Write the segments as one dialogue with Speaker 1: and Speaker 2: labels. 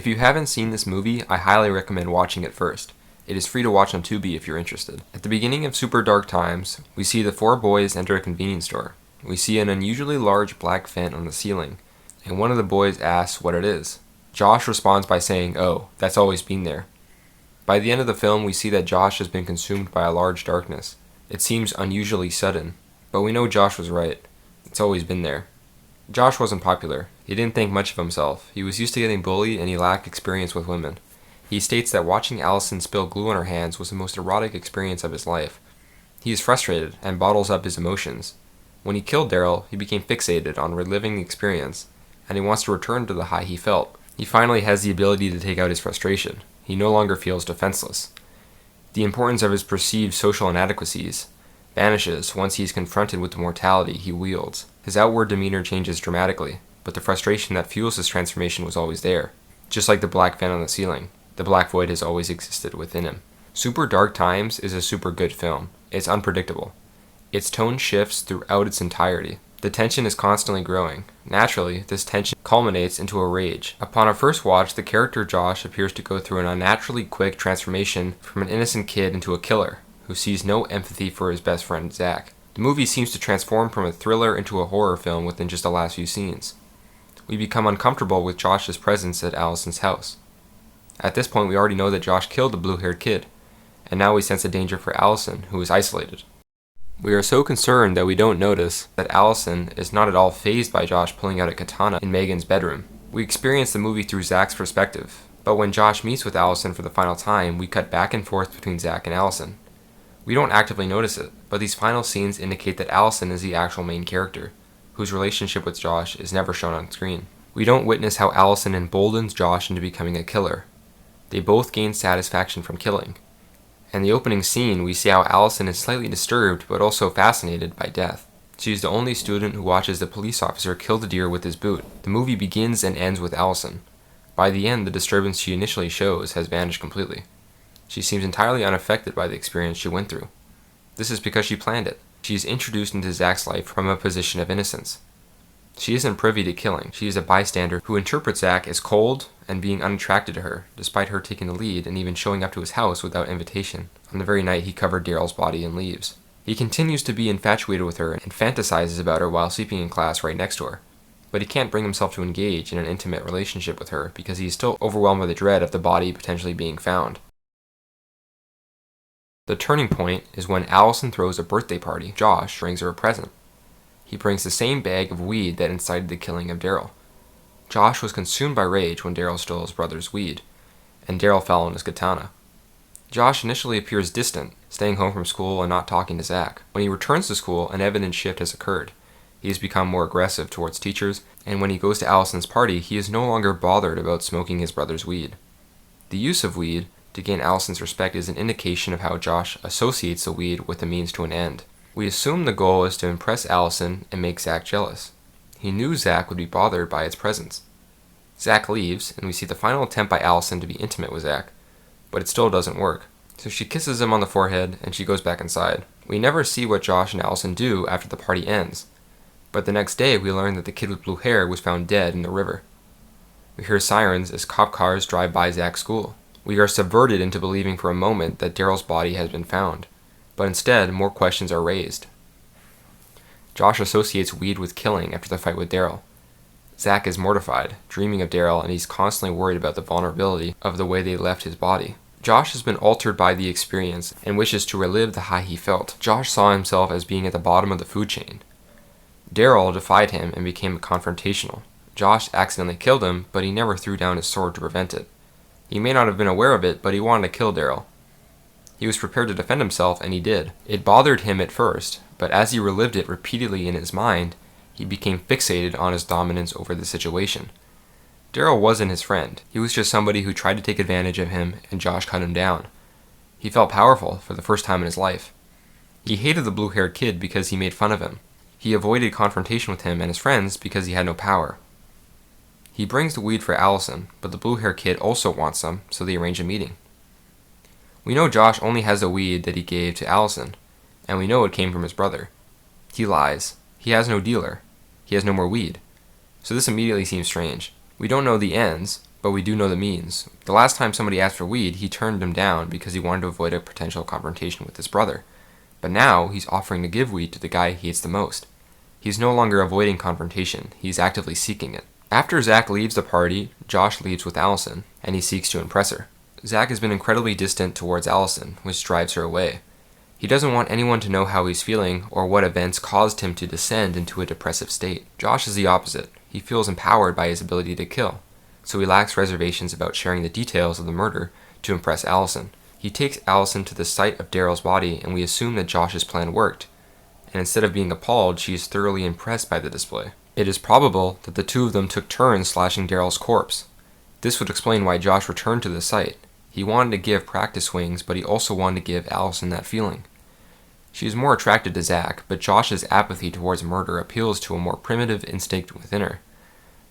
Speaker 1: If you haven't seen this movie, I highly recommend watching it first. It is free to watch on Tubi if you're interested. At the beginning of Super Dark Times, we see the four boys enter a convenience store. We see an unusually large black vent on the ceiling, and one of the boys asks what it is. Josh responds by saying, "Oh, that's always been there." By the end of the film, we see that Josh has been consumed by a large darkness. It seems unusually sudden, but we know Josh was right. It's always been there. Josh wasn't popular. He didn't think much of himself. He was used to getting bullied and he lacked experience with women. He states that watching Allison spill glue on her hands was the most erotic experience of his life. He is frustrated and bottles up his emotions. When he killed Daryl, he became fixated on reliving the experience, and he wants to return to the high he felt. He finally has the ability to take out his frustration. He no longer feels defenseless. The importance of his perceived social inadequacies vanishes once he is confronted with the mortality he wields. His outward demeanor changes dramatically, but the frustration that fuels his transformation was always there. Just like the black vent on the ceiling, the black void has always existed within him. Super Dark Times is a super good film. It's unpredictable. Its tone shifts throughout its entirety. The tension is constantly growing. Naturally, this tension culminates into a rage. Upon a first watch, the character Josh appears to go through an unnaturally quick transformation from an innocent kid into a killer, who sees no empathy for his best friend Zach. The movie seems to transform from a thriller into a horror film within just the last few scenes. We become uncomfortable with Josh's presence at Allison's house. At this point, we already know that Josh killed the blue-haired kid, and now we sense a danger for Allison, who is isolated. We are so concerned that we don't notice that Allison is not at all fazed by Josh pulling out a katana in Megan's bedroom. We experience the movie through Zach's perspective, but when Josh meets with Allison for the final time, we cut back and forth between Zach and Allison. We don't actively notice it, but these final scenes indicate that Allison is the actual main character, whose relationship with Josh is never shown on screen. We don't witness how Allison emboldens Josh into becoming a killer. They both gain satisfaction from killing. In the opening scene, we see how Allison is slightly disturbed but also fascinated by death. She is the only student who watches the police officer kill the deer with his boot. The movie begins and ends with Allison. By the end, the disturbance she initially shows has vanished completely. She seems entirely unaffected by the experience she went through. This is because she planned it. She is introduced into Zach's life from a position of innocence. She isn't privy to killing. She is a bystander who interprets Zach as cold and being unattracted to her, despite her taking the lead and even showing up to his house without invitation, on the very night he covered Daryl's body in leaves. He continues to be infatuated with her and fantasizes about her while sleeping in class right next to her. But he can't bring himself to engage in an intimate relationship with her because he is still overwhelmed by the dread of the body potentially being found. The turning point is when Allison throws a birthday party. Josh brings her a present. He brings the same bag of weed that incited the killing of Daryl. Josh was consumed by rage when Daryl stole his brother's weed, and Daryl fell on his katana. Josh initially appears distant, staying home from school and not talking to Zach. When he returns to school, an evident shift has occurred. He has become more aggressive towards teachers, and when he goes to Allison's party, he is no longer bothered about smoking his brother's weed. The use of weed to gain Allison's respect is an indication of how Josh associates the weed with the means to an end. We assume the goal is to impress Allison and make Zach jealous. He knew Zach would be bothered by its presence. Zach leaves, and we see the final attempt by Allison to be intimate with Zach, but it still doesn't work. So she kisses him on the forehead, and she goes back inside. We never see what Josh and Allison do after the party ends, but the next day we learn that the kid with blue hair was found dead in the river. We hear sirens as cop cars drive by Zach's school. We are subverted into believing for a moment that Daryl's body has been found, but instead more questions are raised. Josh associates weed with killing after the fight with Daryl. Zach is mortified, dreaming of Daryl, and he's constantly worried about the vulnerability of the way they left his body. Josh has been altered by the experience and wishes to relive the high he felt. Josh saw himself as being at the bottom of the food chain. Daryl defied him and became confrontational. Josh accidentally killed him, but he never threw down his sword to prevent it. He may not have been aware of it, but he wanted to kill Daryl. He was prepared to defend himself, and he did. It bothered him at first, but as he relived it repeatedly in his mind, he became fixated on his dominance over the situation. Daryl wasn't his friend. He was just somebody who tried to take advantage of him, and Josh cut him down. He felt powerful for the first time in his life. He hated the blue-haired kid because he made fun of him. He avoided confrontation with him and his friends because he had no power. He brings the weed for Allison, but the blue-haired kid also wants some, so they arrange a meeting. We know Josh only has the weed that he gave to Allison, and we know it came from his brother. He lies. He has no dealer. He has no more weed. So this immediately seems strange. We don't know the ends, but we do know the means. The last time somebody asked for weed, he turned him down because he wanted to avoid a potential confrontation with his brother. But now, he's offering to give weed to the guy he hates the most. He's no longer avoiding confrontation, he's actively seeking it. After Zach leaves the party, Josh leaves with Allison, and he seeks to impress her. Zach has been incredibly distant towards Allison, which drives her away. He doesn't want anyone to know how he's feeling or what events caused him to descend into a depressive state. Josh is the opposite. He feels empowered by his ability to kill, so he lacks reservations about sharing the details of the murder to impress Allison. He takes Allison to the site of Daryl's body, and we assume that Josh's plan worked, and instead of being appalled, she is thoroughly impressed by the display. It is probable that the two of them took turns slashing Daryl's corpse. This would explain why Josh returned to the site. He wanted to give practice swings, but he also wanted to give Allison that feeling. She is more attracted to Zach, but Josh's apathy towards murder appeals to a more primitive instinct within her.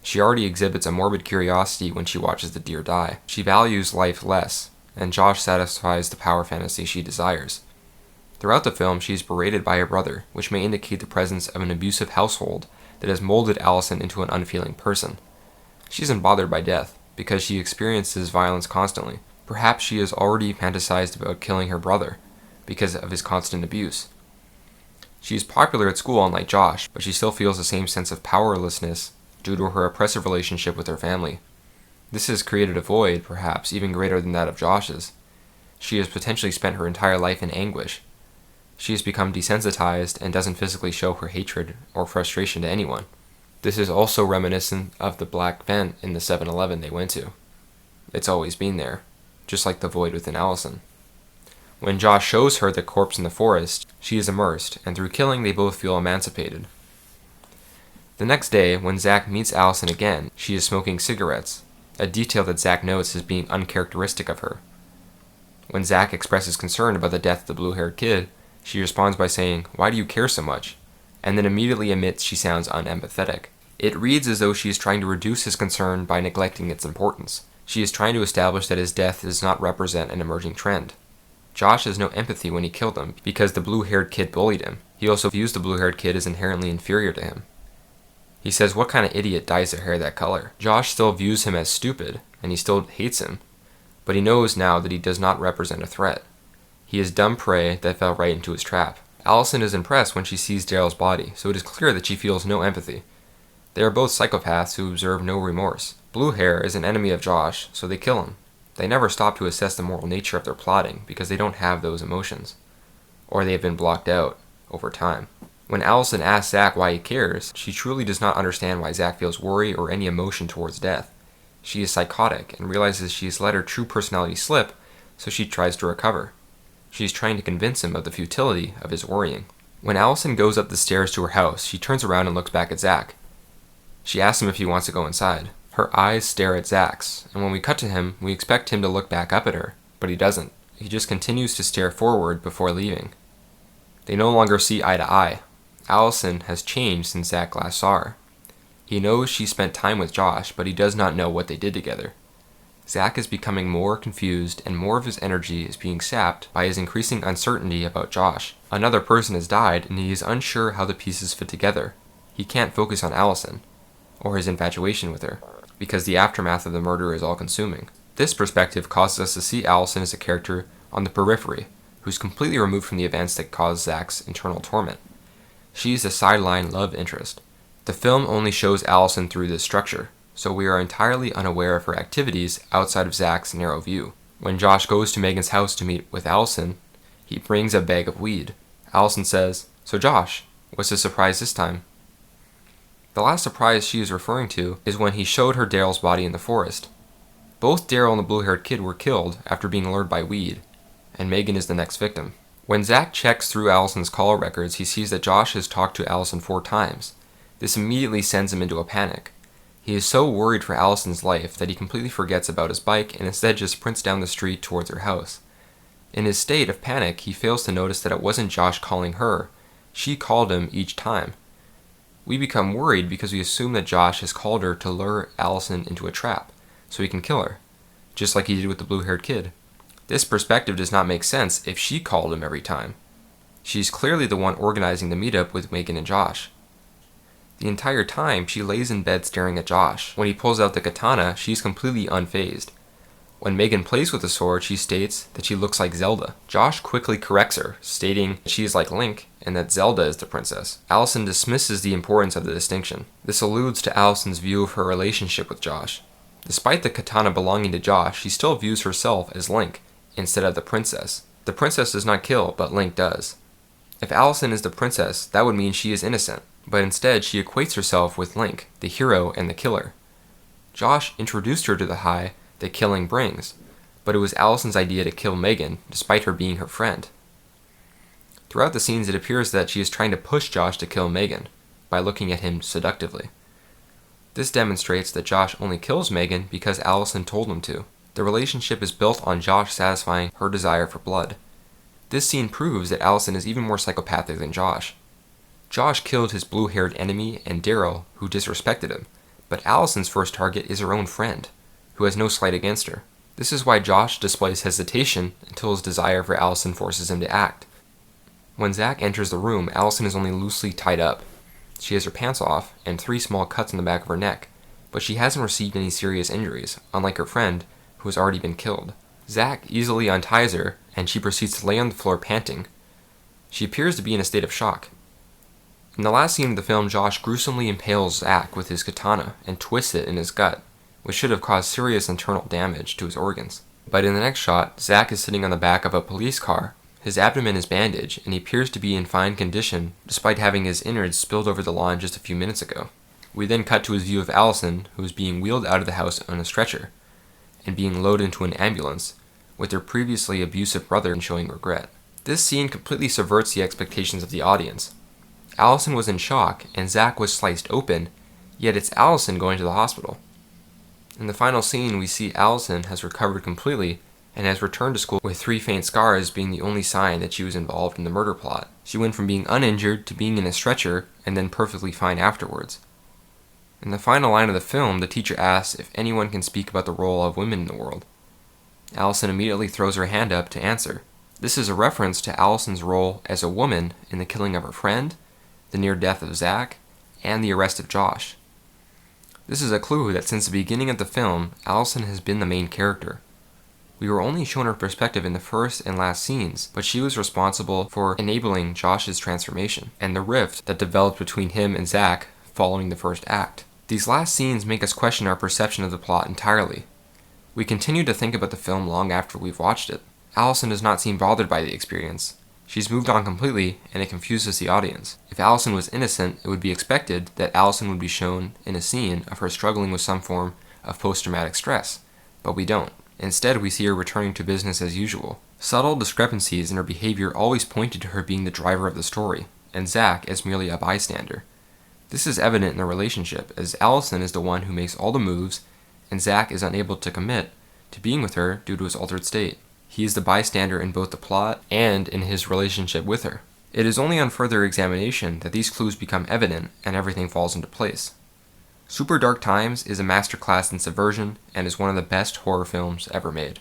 Speaker 1: She already exhibits a morbid curiosity when she watches the deer die. She values life less, and Josh satisfies the power fantasy she desires. Throughout the film, she is berated by her brother, which may indicate the presence of an abusive household that has molded Allison into an unfeeling person. She isn't bothered by death, because she experiences violence constantly. Perhaps she has already fantasized about killing her brother, because of his constant abuse. She is popular at school unlike Josh, but she still feels the same sense of powerlessness due to her oppressive relationship with her family. This has created a void, perhaps even greater than that of Josh's. She has potentially spent her entire life in anguish. She has become desensitized and doesn't physically show her hatred or frustration to anyone. This is also reminiscent of the black vent in the 7-Eleven they went to. It's always been there, just like the void within Allison. When Josh shows her the corpse in the forest, she is immersed, and through killing they both feel emancipated. The next day, when Zach meets Allison again, she is smoking cigarettes, a detail that Zach notes as being uncharacteristic of her. When Zach expresses concern about the death of the blue-haired kid, she responds by saying, "Why do you care so much?" and then immediately admits she sounds unempathetic. It reads as though she is trying to reduce his concern by neglecting its importance. She is trying to establish that his death does not represent an emerging trend. Josh has no empathy when he killed him, because the blue-haired kid bullied him. He also views the blue-haired kid as inherently inferior to him. He says, "What kind of idiot dyes their hair that color?" Josh still views him as stupid, and he still hates him, but he knows now that he does not represent a threat. He is dumb prey that fell right into his trap. Allison is impressed when she sees Daryl's body, so it is clear that she feels no empathy. They are both psychopaths who observe no remorse. Blue Hair is an enemy of Josh, so they kill him. They never stop to assess the moral nature of their plotting because they don't have those emotions, or they have been blocked out over time. When Allison asks Zach why he cares, she truly does not understand why Zach feels worry or any emotion towards death. She is psychotic and realizes she has let her true personality slip, so she tries to recover. She is trying to convince him of the futility of his worrying. When Allison goes up the stairs to her house, she turns around and looks back at Zach. She asks him if he wants to go inside. Her eyes stare at Zach's, and when we cut to him, we expect him to look back up at her, but he doesn't. He just continues to stare forward before leaving. They no longer see eye to eye. Allison has changed since Zach last saw her. He knows she spent time with Josh, but he does not know what they did together. Zach is becoming more confused, and more of his energy is being sapped by his increasing uncertainty about Josh. Another person has died, and he is unsure how the pieces fit together. He can't focus on Allison, or his infatuation with her, because the aftermath of the murder is all-consuming. This perspective causes us to see Allison as a character on the periphery, who's completely removed from the events that cause Zach's internal torment. She's a sideline love interest. The film only shows Allison through this structure, so we are entirely unaware of her activities outside of Zach's narrow view. When Josh goes to Megan's house to meet with Allison, he brings a bag of weed. Allison says, "So Josh, what's the surprise this time?" The last surprise she is referring to is when he showed her Daryl's body in the forest. Both Daryl and the blue-haired kid were killed after being lured by weed, and Megan is the next victim. When Zach checks through Allison's call records, he sees that Josh has talked to Allison 4 times. This immediately sends him into a panic. He is so worried for Allison's life that he completely forgets about his bike and instead just sprints down the street towards her house. In his state of panic, he fails to notice that it wasn't Josh calling her. She called him each time. We become worried because we assume that Josh has called her to lure Allison into a trap, so he can kill her, just like he did with the blue-haired kid. This perspective does not make sense if she called him every time. She's clearly the one organizing the meetup with Megan and Josh. The entire time, she lays in bed staring at Josh. When he pulls out the katana, she's completely unfazed. When Megan plays with the sword, she states that she looks like Zelda. Josh quickly corrects her, stating that she is like Link and that Zelda is the princess. Allison dismisses the importance of the distinction. This alludes to Allison's view of her relationship with Josh. Despite the katana belonging to Josh, she still views herself as Link instead of the princess. The princess does not kill, but Link does. If Allison is the princess, that would mean she is innocent, but instead she equates herself with Link, the hero and the killer. Josh introduced her to the high that killing brings, but it was Allison's idea to kill Megan, despite her being her friend. Throughout the scenes, it appears that she is trying to push Josh to kill Megan by looking at him seductively. This demonstrates that Josh only kills Megan because Allison told him to. The relationship is built on Josh satisfying her desire for blood. This scene proves that Allison is even more psychopathic than Josh. Josh killed his blue-haired enemy and Daryl, who disrespected him, but Allison's first target is her own friend, who has no slight against her. This is why Josh displays hesitation until his desire for Allison forces him to act. When Zach enters the room, Allison is only loosely tied up. She has her pants off and 3 small cuts on the back of her neck, but she hasn't received any serious injuries, unlike her friend, who has already been killed. Zach easily unties her, and she proceeds to lay on the floor panting. She appears to be in a state of shock. In the last scene of the film, Josh gruesomely impales Zach with his katana and twists it in his gut, which should have caused serious internal damage to his organs. But in the next shot, Zach is sitting on the back of a police car. His abdomen is bandaged, and he appears to be in fine condition, despite having his innards spilled over the lawn just a few minutes ago. We then cut to his view of Allison, who is being wheeled out of the house on a stretcher, and being loaded into an ambulance, with her previously abusive brother showing regret. This scene completely subverts the expectations of the audience. Allison was in shock, and Zach was sliced open, yet it's Allison going to the hospital. In the final scene, we see Allison has recovered completely and has returned to school with 3 faint scars being the only sign that she was involved in the murder plot. She went from being uninjured to being in a stretcher and then perfectly fine afterwards. In the final line of the film, the teacher asks if anyone can speak about the role of women in the world. Allison immediately throws her hand up to answer. This is a reference to Allison's role as a woman in the killing of her friend, the near death of Zach, and the arrest of Josh. This is a clue that since the beginning of the film, Allison has been the main character. We were only shown her perspective in the first and last scenes, but she was responsible for enabling Josh's transformation, and the rift that developed between him and Zach following the first act. These last scenes make us question our perception of the plot entirely. We continue to think about the film long after we've watched it. Allison does not seem bothered by the experience. She's moved on completely, and it confuses the audience. If Allison was innocent, it would be expected that Allison would be shown in a scene of her struggling with some form of post-traumatic stress, but we don't. Instead, we see her returning to business as usual. Subtle discrepancies in her behavior always pointed to her being the driver of the story, and Zach as merely a bystander. This is evident in their relationship, as Allison is the one who makes all the moves, and Zach is unable to commit to being with her due to his altered state. He is the bystander in both the plot and in his relationship with her. It is only on further examination that these clues become evident and everything falls into place. Super Dark Times is a masterclass in subversion and is one of the best horror films ever made.